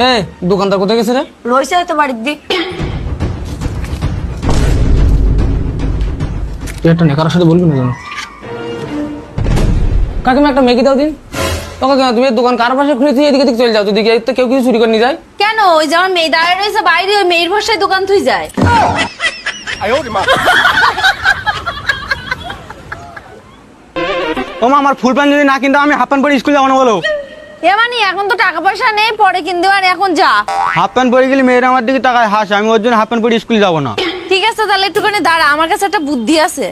এই দোকানদার কোথায় গেছে রে? রয়েছে হয়তো বাড়ির দিক। তুই একটা নেকার সাথে বলবি না কেন? কাকিমা একটা ম্যাগি দাও দিন। তোকে কেন তুমি দোকান কার পাশে খুলেছি, এদিকে দিকে চলে যাও তো, দিকে তো কেউ কিছু চুরি করে নিয়ে যায়। কেন? ওই যে আমার মেয়ে দাঁড়ায় রয়েছে বাইরে, ওই মেয়ের ভরসায় দোকান থুই যায়। ও মা, আমার ফুল প্যান্ট যদি না কিনতে আমি হাফ প্যান্ট পরে স্কুল যাবো না বলো? এ মানে এখন তো টাকা পয়সা নেই, পরে কিনতে পারে, এখন যা। হাফ প্যান্ট পরে গেলে মেয়েরা আমার দিকে টাকায় হাসে, আমি ওর জন্য হাফ প্যান্ট পরে স্কুল যাবো না। ঠিক আছে তাহলে একটুখানি দাঁড়া, আমার কাছে একটা বুদ্ধি আছে।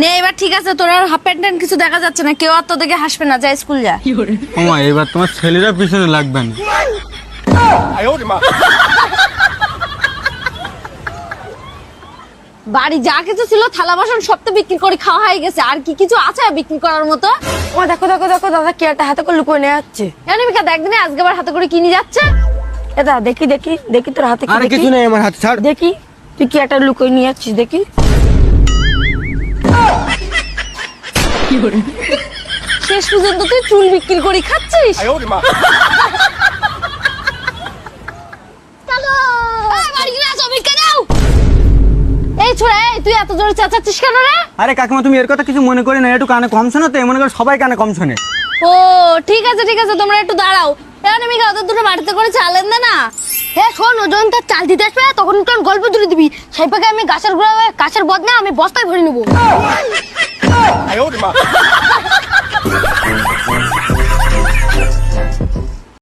নে এবার ঠিক আছে, তোর আর হাফ প্যান্ট ট্যান্ট কিছু দেখা যাচ্ছে না, কেউ আর তোর দিকে হাসবে না, যা স্কুল যা। ও মা, এবার তোমার ছেলেরা পিছনে লাগবে না। বাড়ি যা কিছু ছিল থালা বাসন সব তো বিক্রি করে খাওয়া হয়ে গেছে, আর কি কিছু আছে বিক্রি করার মতো? ও দেখো দেখো দেখো দাদা কি একটা হাতে করে লুকোয় নিয়ে যাচ্ছে। অনামিকা দেখ দিনে আজকে আবার হাতে করে কিনে যাচ্ছে। এটা দেখি দেখি দেখি তোর হাতে কি আরে দেখি। কিছু নেই আমার হাতে, ছাড়। দেখি তুই কি একটা লুকোয় নিয়ে যাচ্ছিস দেখি। শেষ পর্যন্ত তুই চুল বিক্রি করে খাচ্ছিস। এই ছোড়া, এই তুই এত জোরে চেঁচাচ্ছিস কেন রে? আরে কাকিমা, তুমি এর কথা কিছু মনে করে না, একটু কানে কম শোনো তো, মনে করো সবাই কানে কম শোনে। ও ঠিক আছে ঠিক আছে, তোমরা একটু দাঁড়াও। অনামিকা ওদের দুটো বাড়িতে করে চালেন দে না। হ্যাঁ শোন, ও যখন তার চাল দিতে আসবে তখন তোর গল্প তুলে দিবি। সেই পাকে আমি গাছের গোড়া গাছের বদলে আমি বস্তায় ভরে নেবো।